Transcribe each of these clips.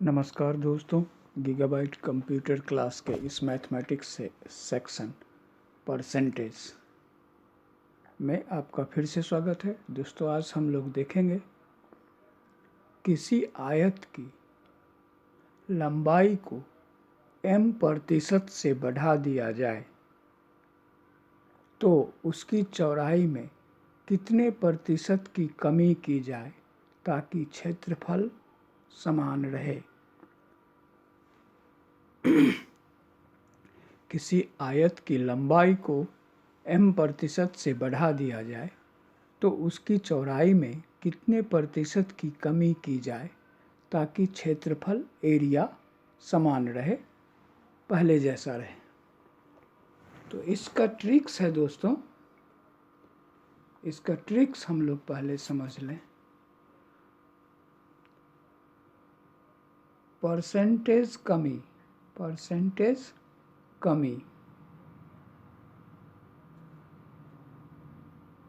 नमस्कार दोस्तों, gigabyte computer class के इस मैथमेटिक्स से सेक्शन परसेंटेज में आपका फिर से स्वागत है। दोस्तों, आज हम लोग देखेंगे किसी आयत की लंबाई को m% से बढ़ा दिया जाए तो उसकी चौड़ाई में कितने प्रतिशत की कमी की जाए ताकि क्षेत्रफल समान रहे। किसी आयत की लंबाई को m% से बढ़ा दिया जाए तो उसकी चौड़ाई में कितने प्रतिशत की कमी की जाए ताकि क्षेत्रफल एरिया समान रहे, पहले जैसा रहे। तो इसका ट्रिक्स है दोस्तों, इसका ट्रिक्स हम लोग पहले समझ लें। परसेंटेज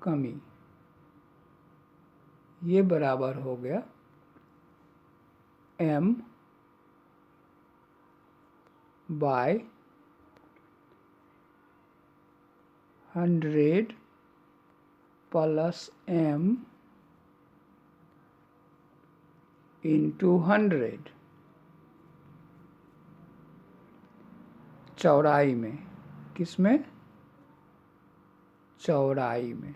कमी ये बराबर हो गया m by 100 plus m into 100 चौड़ाई में। किसमें? चौड़ाई में।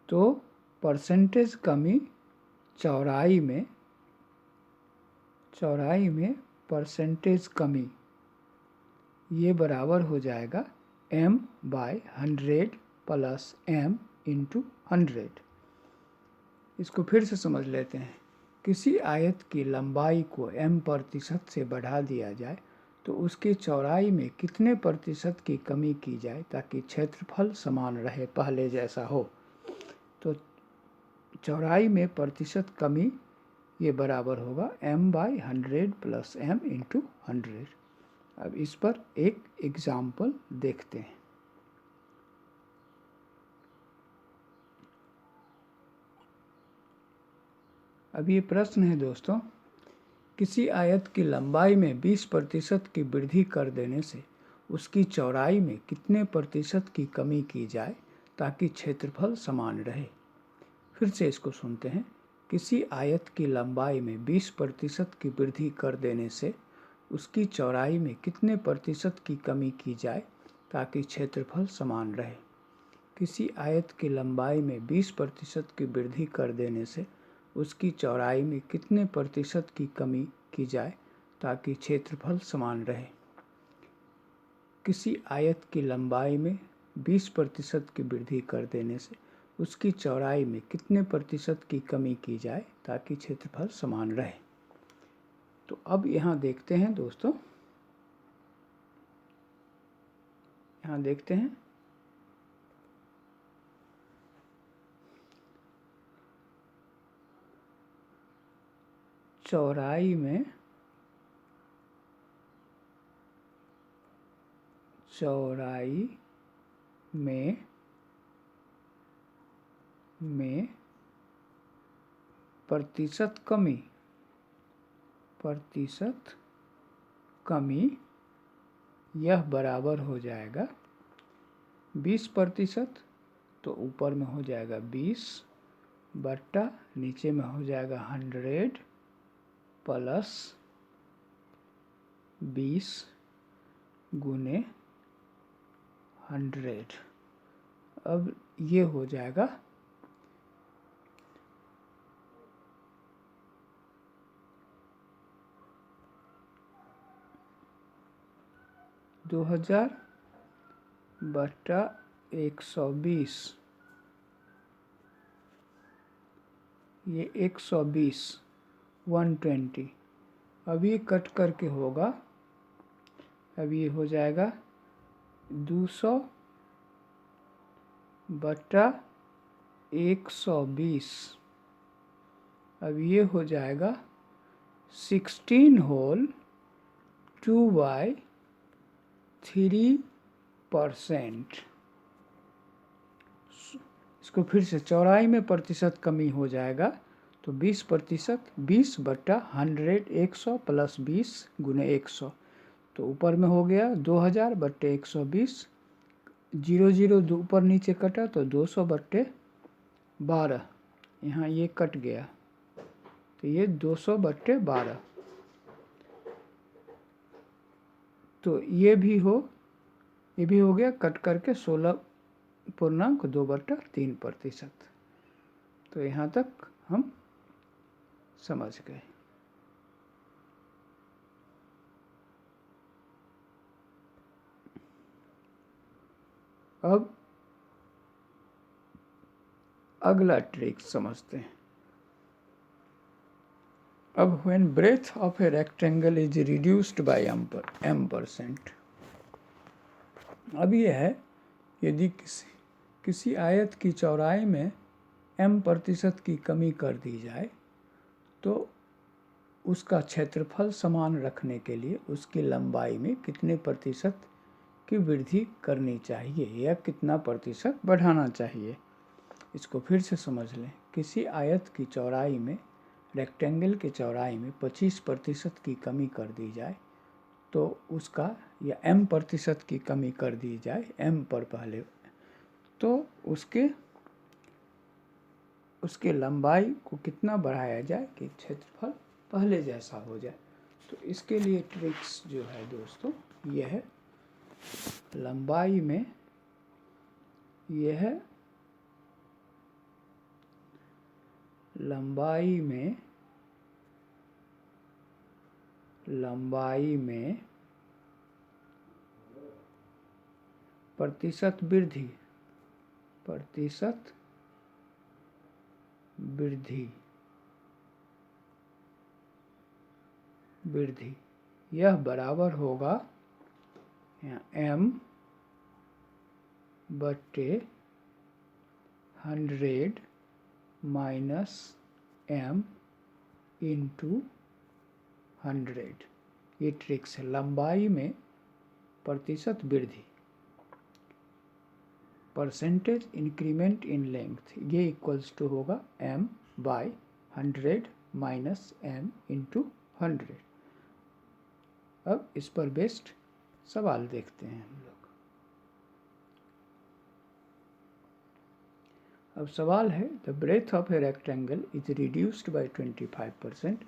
तो परसेंटेज कमी चौड़ाई में परसेंटेज कमी ये बराबर हो जाएगा m by 100 plus m into 100। इसको फिर से समझ लेते हैं। किसी आयत की लंबाई को m% से बढ़ा दिया जाए तो उसकी चौड़ाई में कितने प्रतिशत की कमी की जाए ताकि क्षेत्रफल समान रहे, पहले जैसा हो। तो चौड़ाई में प्रतिशत कमी ये बराबर होगा m by 100 plus m into 100। अब इस पर एक एग्जाम्पल देखते हैं। अब ये प्रश्न है दोस्तों, किसी आयत की लंबाई में 20% की वृद्धि कर देने से उसकी चौड़ाई में कितने प्रतिशत की कमी की जाए ताकि क्षेत्रफल समान रहे। फिर से इसको सुनते हैं। किसी आयत की लंबाई में 20% की वृद्धि कर देने से उसकी चौड़ाई में कितने प्रतिशत की कमी की जाए ताकि क्षेत्रफल समान रहे। किसी आयत की लंबाई में 20% की वृद्धि कर देने से उसकी चौड़ाई में कितने प्रतिशत की कमी की जाए ताकि क्षेत्रफल समान रहे। किसी आयत की लंबाई में 20% की वृद्धि कर देने से उसकी चौड़ाई में कितने प्रतिशत की कमी की जाए ताकि क्षेत्रफल समान रहे। तो अब यहाँ देखते हैं दोस्तों, यहाँ देखते हैं चौड़ाई में प्रतिशत कमी यह बराबर हो जाएगा 20%, तो ऊपर में हो जाएगा 20 बट्टा नीचे में हो जाएगा 100 प्लस 20 गुने 100। अब ये हो जाएगा 2000 बट्टा 120, ये 120 120। अब ये कट करके होगा, अब ये हो जाएगा 200 बट्टा 120। अब ये हो जाएगा 16 होल 2/3%। इसको फिर से चौड़ाई में प्रतिशत कमी हो जाएगा तो 20%, 20/100, 100 + 20 × 100, तो ऊपर में हो गया 2000/120, 0 ऊपर नीचे कटा तो 200/12, यहाँ ये कट गया तो ये 200/12, तो ये भी हो गया कट करके 16.2/3%। तो यहाँ तक हम समझ गए। अब अगला ट्रिक समझते हैं। अब when breadth of a rectangle is reduced by m%, अब यह है यदि किसी आयत की चौड़ाई में m% की कमी कर दी जाए तो उसका क्षेत्रफल समान रखने के लिए उसकी लंबाई में कितने प्रतिशत की वृद्धि करनी चाहिए या कितना प्रतिशत बढ़ाना चाहिए। इसको फिर से समझ लें। किसी आयत की चौड़ाई में, रेक्टेंगल की चौड़ाई में 25% की कमी कर दी जाए तो उसका, या m% की कमी कर दी जाए m पर पहले, तो उसके लंबाई को कितना बढ़ाया जाए कि क्षेत्रफल पहले जैसा हो जाए। तो इसके लिए ट्रिक्स जो है दोस्तों, यह है लंबाई में, यह है लंबाई में प्रतिशत वृद्धि यह बराबर होगा m/100 - m × 100। ये ट्रिक्स है। लंबाई में प्रतिशत वृद्धि, परसेंटेज इंक्रीमेंट इन लेंथ, ये इक्वल्स टू होगा m/100 - m × 100। अब इस पर बेस्ड सवाल देखते हैं हम लोग। अब सवाल है the breadth of a rectangle is reduced by 25%।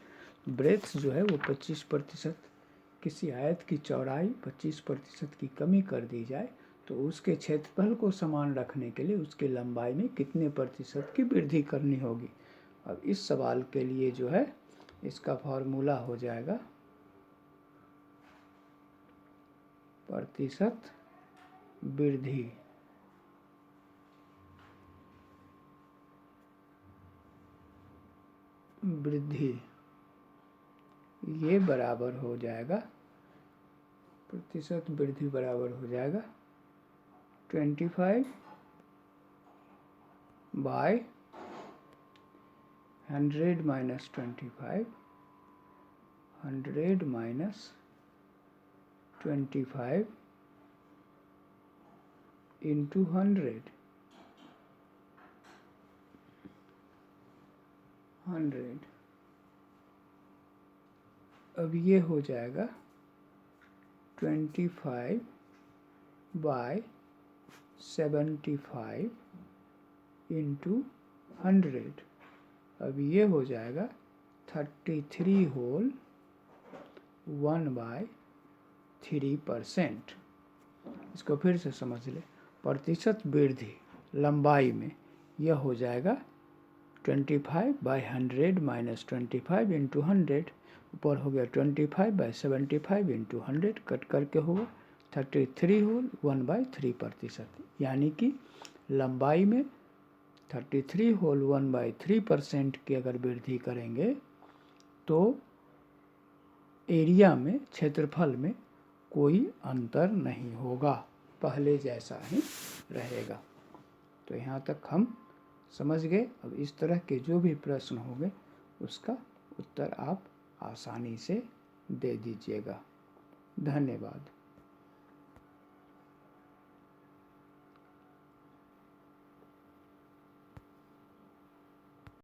Breadth जो है वो 25%, किसी आयत की चौड़ाई 25% की कमी कर दी जाए तो उसके क्षेत्रफल को समान रखने के लिए उसकी लंबाई में कितने प्रतिशत की वृद्धि करनी होगी। अब इस सवाल के लिए जो है इसका फॉर्मूला हो जाएगा प्रतिशत वृद्धि, ये बराबर हो जाएगा, प्रतिशत वृद्धि बराबर हो जाएगा 25/100 - 25, 100 - 25 × 100। अब ये हो जाएगा 25/75 × 100। अब ये हो जाएगा 33 होल 1/3%। इसको फिर से समझ ले। प्रतिशत वृद्धि लंबाई में यह हो जाएगा 25/100 - 25 × 100, ऊपर हो गया 25/75 × 100, कट करके होगा 33 होल 1/3%। यानी कि लंबाई में 33 होल 1/3% की अगर वृद्धि करेंगे तो एरिया में, क्षेत्रफल में कोई अंतर नहीं होगा, पहले जैसा ही रहेगा। तो यहाँ तक हम समझ गए। अब इस तरह के जो भी प्रश्न होंगे उसका उत्तर आप आसानी से दे दीजिएगा। धन्यवाद।